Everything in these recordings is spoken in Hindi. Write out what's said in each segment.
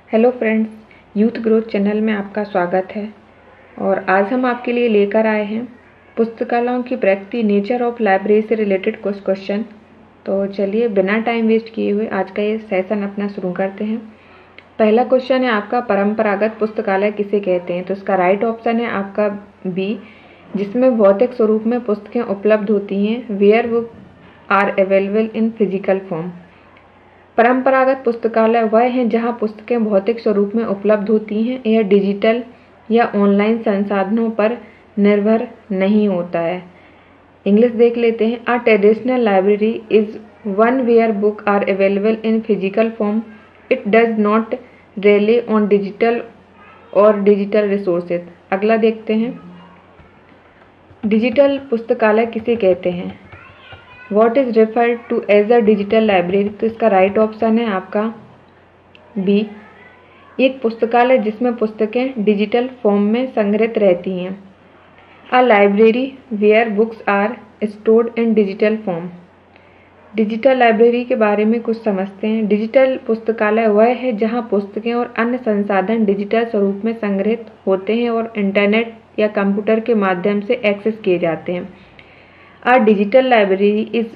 Hello friends, youth growth channel में आपका स्वागत है। और आज हम आपके लिए लेकर आए हैं पुस्तकालयों की प्रगति, नेचर ऑफ लाइब्रेरी से रिलेटेड कुछ क्वेश्चन। तो चलिए बिना टाइम वेस्ट किए हुए आज का ये सेशन अपना शुरू करते हैं। पहला क्वेश्चन है आपका, परंपरागत पुस्तकालय किसे कहते हैं? तो इसका राइट ऑप्शन है आपका बी, जिसमें भौतिक स्वरूप में पुस्तकें उपलब्ध होती हैं, where book are available in physical form. परंपरागत पुस्तकालय वह हैं जहां पुस्तकें भौतिक स्वरूप में उपलब्ध होती हैं। यह डिजिटल या ऑनलाइन संसाधनों पर निर्भर नहीं होता है। इंग्लिश देख लेते हैं। A traditional library is one where book are available in physical form. It does not rely on digital और डिजिटल रिसोर्सेज। अगला देखते हैं, डिजिटल पुस्तकालय किसे कहते हैं? What is referred to as a digital library? तो इसका राइट ऑप्शन है आपका बी, एक पुस्तकालय जिसमें पुस्तकें डिजिटल फॉर्म में संग्रहित रहती हैं। A library where books are stored in digital form. Digital library के बारे में कुछ समझते हैं। डिजिटल पुस्तकालय वह है जहां पुस्तकें और अन्य संसाधन डिजिटल स्वरूप में संग्रहित होते हैं और इंटरनेट या कंप्यूटर के माध्यम से एक्सेस किए जाते हैं। A digital library is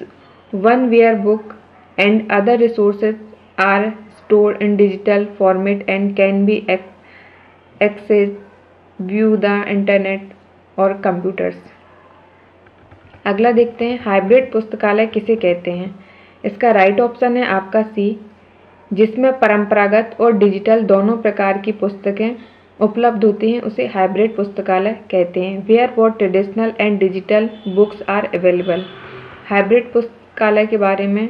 one where book and other resources are stored in digital format and can be accessed via the internet or computers. अगला देखते हैं, हाइब्रिड पुस्तकालय किसे कहते हैं? इसका राइट ऑप्शन है आपका सी, जिसमें परंपरागत और डिजिटल दोनों प्रकार की पुस्तकें उपलब्ध होती हैं, उसे हाइब्रिड पुस्तकालय कहते हैं। Where both traditional and digital books are available. Hybrid पुस्तकालय के बारे में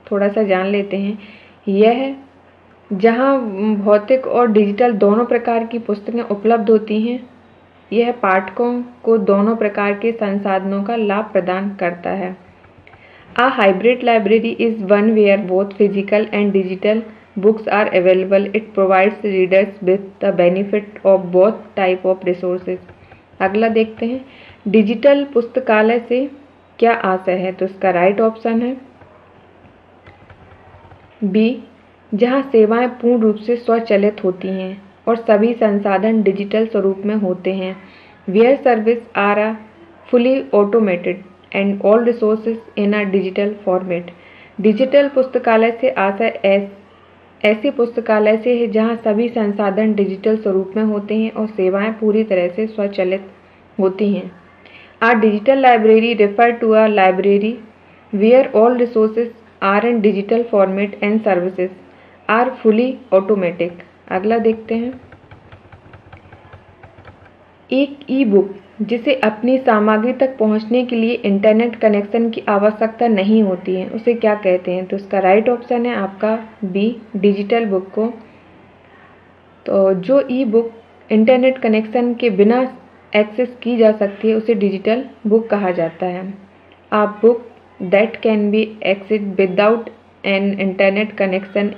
थोड़ा सा जान लेते हैं। यह जहां भौतिक और डिजिटल दोनों प्रकार की पुस्तकें उपलब्ध होती हैं, यह पाठकों को दोनों प्रकार के संसाधनों का लाभ प्रदान करता है। A hybrid library is one where both physical and digital books are available. It provides readers with the benefit of both type of resources. अगला देखते हैं, डिजिटल पुस्तकालय से क्या आशय है? तो इसका राइट ऑप्शन है बी, जहां सेवाएं पूर्ण रूप से स्वचालित होती हैं और सभी संसाधन डिजिटल स्वरूप में होते हैं। Where service are fully automated and all resources in a digital format. Digital पुस्तकालय से आशय ऐसे पुस्तकालय से है जहां सभी संसाधन डिजिटल स्वरूप में होते हैं और सेवाएं पूरी तरह से स्वचालित होती हैं। A digital library refer to a library where all resources are in digital format and services are fully automatic. अगला देखते हैं, एक ई बुक जिसे अपनी सामग्री तक पहुंचने के लिए इंटरनेट कनेक्शन की आवश्यकता नहीं होती है, उसे क्या कहते हैं? तो इसका राइट ऑप्शन है आपका बी, डिजिटल बुक को। तो जो ई बुक इंटरनेट कनेक्शन के बिना एक्सेस की जा सकती है, उसे डिजिटल बुक कहा जाता है। A book that can be access without an internet connection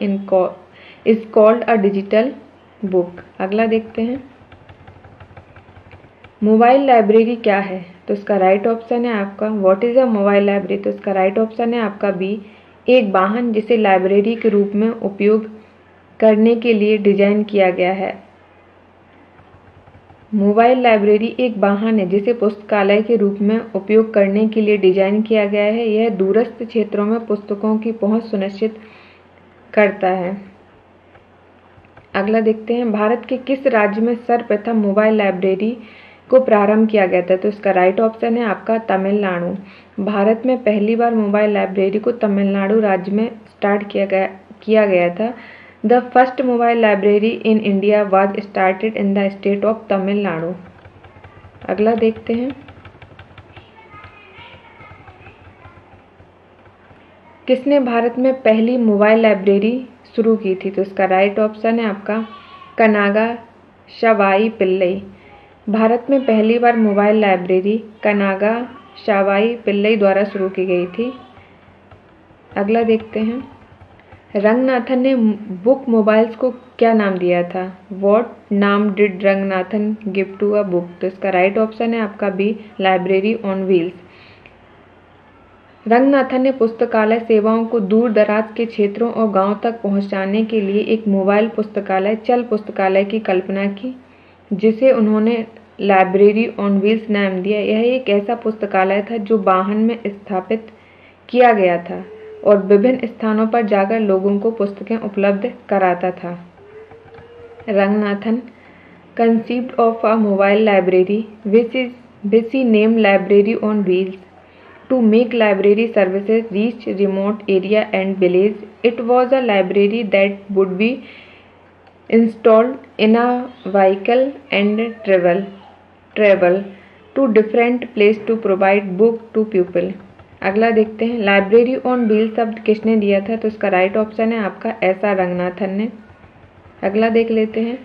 is called a digital book. अगला देखते हैं, मोबाइल लाइब्रेरी क्या है? तो इसका राइट ऑप्शन है आपका what is a mobile library. तो इसका राइट ऑप्शन है आपका बी, एक वाहन जिसे लाइब्रेरी के रूप में उपयोग करने के लिए डिजाइन किया गया है। मोबाइल लाइब्रेरी एक वाहन है जिसे पुस्तकालय के रूप में उपयोग करने के लिए डिजाइन किया गया है। यह दूरस्थ क्षेत्रों में पुस्तकों की पहुंच सुनिश्चित करता है। अगला देखते हैं, भारत के किस राज्य में सर्वप्रथम मोबाइल लाइब्रेरी को प्रारंभ किया गया था? तो इसका राइट ऑप्शन है आपका तमिलनाडु। भारत में पहली बार मोबाइल लाइब्रेरी को तमिलनाडु राज्य में स्टार्ट किया गया था। The first mobile library in India was started in the state of Tamil Nadu. अगला देखते हैं, किसने भारत में पहली मोबाइल लाइब्रेरी शुरू की थी? तो इसका राइट ऑप्शन है आपका कनागा शवाई पिल्लई। भारत में पहली बार मोबाइल लाइब्रेरी कनागा शावाई पिल्लई द्वारा शुरू की गई थी। अगला देखते हैं, रंगनाथन ने बुक मोबाइल्स को क्या नाम दिया था? व्हाट नाम did Ranganathan give to a book? तो इसका राइट ऑप्शन है आपका B, library on wheels. Ranganathan ने पुस्तकालय सेवाओं को दूर दराज के क्षेत्रों और गांवों तक पहुंचाने के लिए एक मोबाइल पुस्तकालय चल पुस्तकालय की कल्पना की, जिसे उन्होंने लाइब्रेरी ऑन व्हील्स नाम दिया। यह एक ऐसा पुस्तकालय था जो वाहन में स्थापित किया गया था और विभिन्न स्थानों पर जाकर लोगों को पुस्तकें उपलब्ध कराता था। Ranganathan conceived of a mobile library which he named Library on Wheels to make library services reach remote area and village. It was a library that would be installed in a vehicle and travel to different place to provide book to people. अगला देखते हैं, लाइब्रेरी ऑन व्हील शब्द किसने दिया था? तो इसका राइट ऑप्शन है आपका एस.आर. रंगनाथन ने। अगला देख लेते हैं,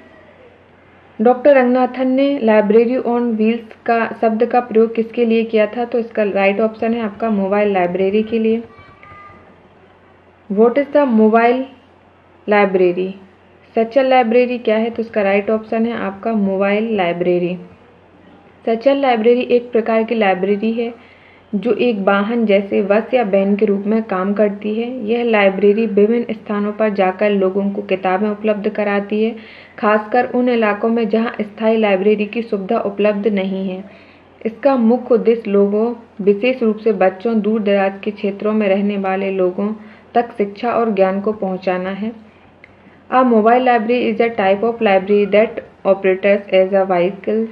डॉक्टर रंगनाथन ने लाइब्रेरी ऑन व्हील्स का शब्द का प्रयोग किसके लिए किया था? तो इसका राइट ऑप्शन है आपका मोबाइल लाइब्रेरी के लिए। What is the mobile library? सचल लाइब्रेरी क्या है? तो इसका राइट ऑप्शन है आपका मोबाइल लाइब्रेरी। सचल लाइब्रेरी एक प्रकार की लाइब्रेरी है जो एक वाहन जैसे बस या वैन के रूप में काम करती है। यह लाइब्रेरी विभिन्न स्थानों पर जाकर लोगों को किताबें उपलब्ध कराती है, खासकर उन इलाकों में जहां स्थायी लाइब्रेरी की सुविधा उपलब्ध नहीं है। इसका मुख्य उद्देश्य लोगों, विशेष रूप से बच्चों, दूर दराज के क्षेत्रों में रहने वाले लोगों तक शिक्षा और ज्ञान को पहुंचाना है। A mobile library is a type of library that operates as a vehicle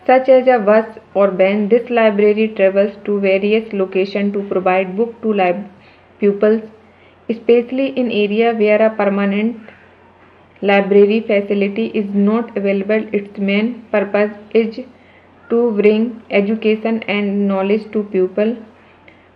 such as a bus or van. This library travels to various locations to provide book to pupils, especially in area where a permanent library facility is not available. Its main purpose is to bring education and knowledge to people,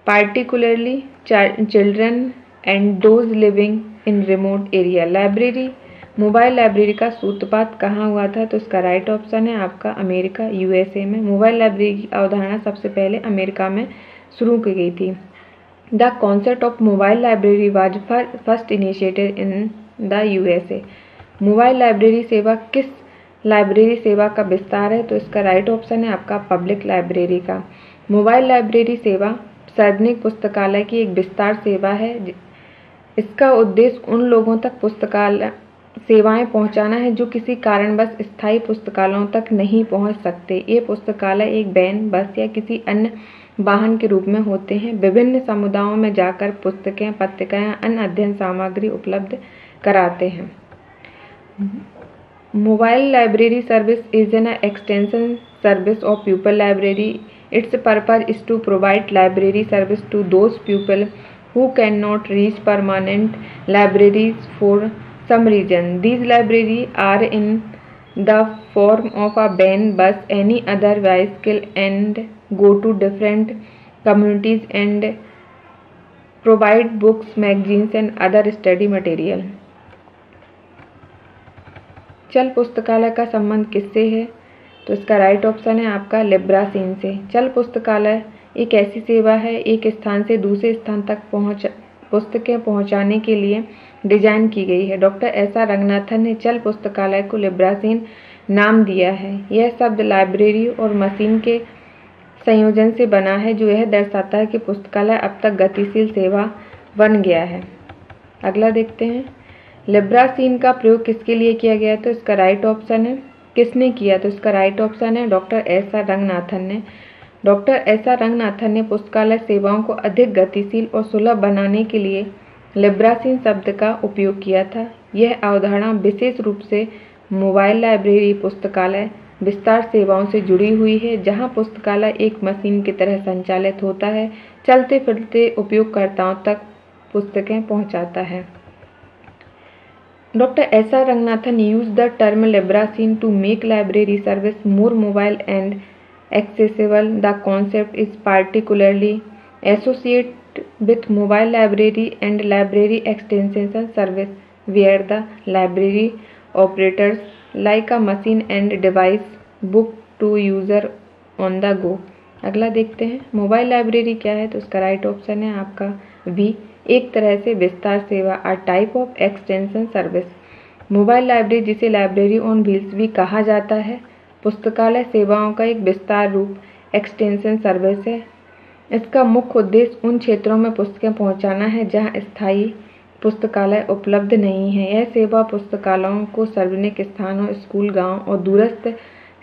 particularly children and those living in remote area. Library mobile library का सूत्रपात कहाँ हुआ था? तो इसका राइट ऑप्शन है आपका अमेरिका, यूएसए में। मोबाइल लाइब्रेरी की अवधारणा सबसे पहले अमेरिका में शुरू की गई थी। The concept of mobile library was first initiated in the USA. Mobile library सेवा किस लाइब्रेरी सेवा का विस्तार है? तो इसका राइट ऑप्शन है आपका पब्लिक लाइब्रेरी का। मोबाइल लाइब्रेरी सेवा सार्वजनिक पुस्तकालय की एक विस्तार सेवा है। इसका उद्देश्य उन लोगों तक पुस्तकालय सेवाएं पहुंचाना है जो किसी कारणवश स्थायी पुस्तकालयों तक नहीं पहुंच सकते। ये पुस्तकालय एक वैन, बस या किसी अन्य वाहन के रूप में होते हैं। विभिन्न समुदायों में जाकर पुस्तकें, पत्रिकाएं, अन्य अध्ययन सामग्री उपलब्ध कराते हैं। Mobile library service is an extension service of people library. Its purpose is to provide library service to those people who cannot reach permanent libraries for some reason. These libraries are in the form of a van, bus, any other vehicle, and go to different communities and provide books, magazines and other study material. चल पुस्तकालय का संबंध किससे है? तो इसका राइट ऑप्शन है आपका लिब्रासीन से। चल पुस्तकालय एक ऐसी सेवा है एक स्थान से दूसरे स्थान तक पुस्तकें पहुंचाने के लिए डिजाइन की गई है। Doctor SR. रंगनाथन ने चल पुस्तकालय को लिब्रासीन नाम दिया है। यह शब्द लाइब्रेरी और मशीन के संयोजन से बना है जो यह दर्शाता है कि पुस्तकालय अब तक गतिशील सेवा बन गया है। अगला देखते हैं, लिब्रासीन का प्रयोग किसके लिए किया गया? तो इसका राइट ऑप्शन है किसने किया? तो इसका राइट ऑप्शन है डॉक्टर एस.आर. रंगनाथन ने। Doctor SR. रंगनाथन ने पुस्तकालय सेवाओं को अधिक गतिशील और सुलभ बनाने के लिए लिब्रासीन शब्द का उपयोग किया था। यह अवधारणा विशेष रूप से मोबाइल लाइब्रेरी पुस्तकालय विस्तार सेवाओं से जुड़ी हुई है, जहां पुस्तकालय एक मशीन की तरह संचालित होता है, चलते फिरते उपयोगकर्ताओं तक पुस्तकें पहुंचाता है। Dr. S.R. Ranganathan used the term Libracine to make library service more mobile and accessible. The concept is particularly associated with mobile library and library extension service, where the library operators like a machine and device book to user on the go. अगला देखते हैं, मोबाइल लाइब्रेरी क्या है? तो इसका राइट ऑप्शन है आपका बी, एक तरह से विस्तार सेवा, a type of extension service. Mobile library, जिसे लाइब्रेरी ऑन व्हील्स भी कहा जाता है, पुस्तकालय सेवाओं का एक विस्तार रूप एक्सटेंशन सर्विस है। इसका मुख्य उद्देश्य उन क्षेत्रों में पुस्तकें पहुंचाना है जहां स्थायी पुस्तकालय उपलब्ध नहीं है। यह सेवा पुस्तकालयों को सार्वजनिक स्थानों, स्कूल, गांव और दूरस्थ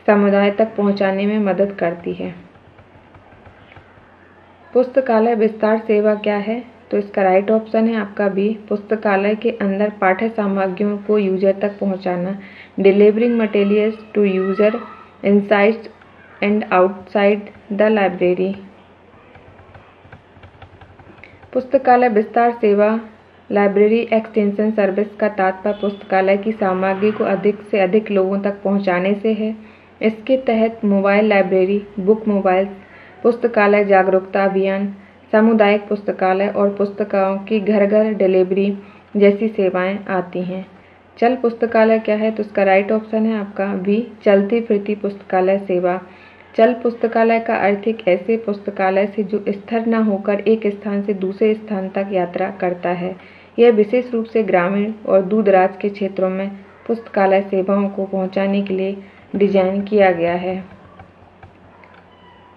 समुदाय तक पहुंचाने में मदद करती है। पुस्तकालय विस्तार सेवा क्या है? तो इसका राइट ऑप्शन है आपका बी, पुस्तकालय के अंदर पाठ्य सामग्रियों को यूजर तक पहुंचाना। Delivering materials to user inside and outside the library. पुस्तकालय विस्तार सेवा लाइब्रेरी एक्सटेंशन सर्विस का तात्पर्य पुस्तकालय की सामग्री को अधिक से अधिक लोगों तक पहुंचाने से है। इसके तहत मोबाइल लाइब्रेरी, बुक मोबाइल्स, पुस्तकालय जागरूकता अभियान, सामुदायिक पुस्तकालय और पुस्तकों की घर घर डिलीवरी जैसी सेवाएं आती हैं। चल पुस्तकालय क्या है? तो इसका राइट ऑप्शन है आपका बी, चलती फिरती पुस्तकालय सेवा। चल पुस्तकालय का अर्थ एक ऐसे पुस्तकालय से जो स्थिर न होकर एक स्थान से दूसरे स्थान तक यात्रा करता है। यह विशेष रूप से ग्रामीण और दूर-दराज के क्षेत्रों में पुस्तकालय सेवाओं को पहुंचाने के लिए डिजाइन किया गया है।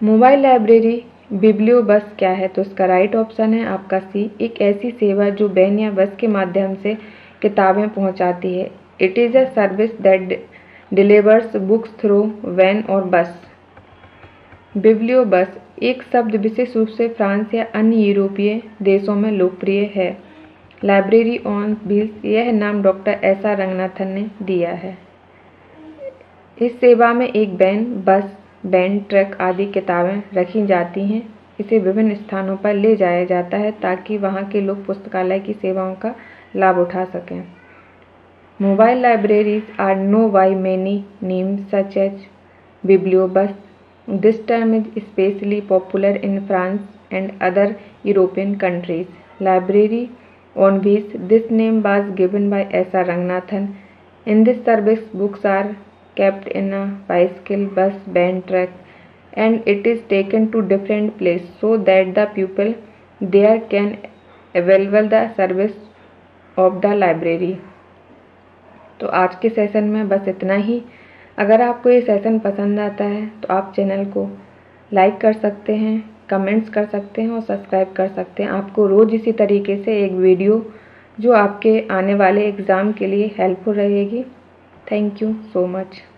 मोबाइल लाइब्रेरी बिब्लियो बस क्या है? तो इसका राइट ऑप्शन है आपका सी, एक ऐसी सेवा जो वैन या बस के माध्यम से किताबें पहुंचाती है। It is a service that delivers books through van और बस। बिब्लियो बस एक शब्द विशेष रूप से फ्रांस या अन्य यूरोपीय देशों में लोकप्रिय है। लाइब्रेरी ऑन व्हील्स, यह नाम डॉक्टर एस.आर. रंगनाथन ने दिया है। इस सेवा में एक वैन, बस, बैंड, ट्रक आदि किताबें रखी जाती हैं। इसे विभिन्न स्थानों पर ले जाया जाता है ताकि वहां के लोग पुस्तकालय की सेवाओं का लाभ उठा सकें। Mobile libraries are known by many names such as biblio bus. This term is especially popular in France and other European countries. Library on wheels, this name was given by S.R. Ranganathan. In this service, books are kept in a bicycle, bus, van, truck, and it is taken to different places so that the people there can avail the service of the library. तो आज के सेशन में बस इतना ही। अगर आपको ये सेशन पसंद आता है तो आप चैनल को लाइक कर सकते हैं, कमेंट्स कर सकते हैं और सब्सक्राइब कर सकते हैं। आपको रोज़ इसी तरीके से एक वीडियो जो आपके आने वाले एग्ज़ाम के लिए हेल्पफुल रहेगी। Thank you so much.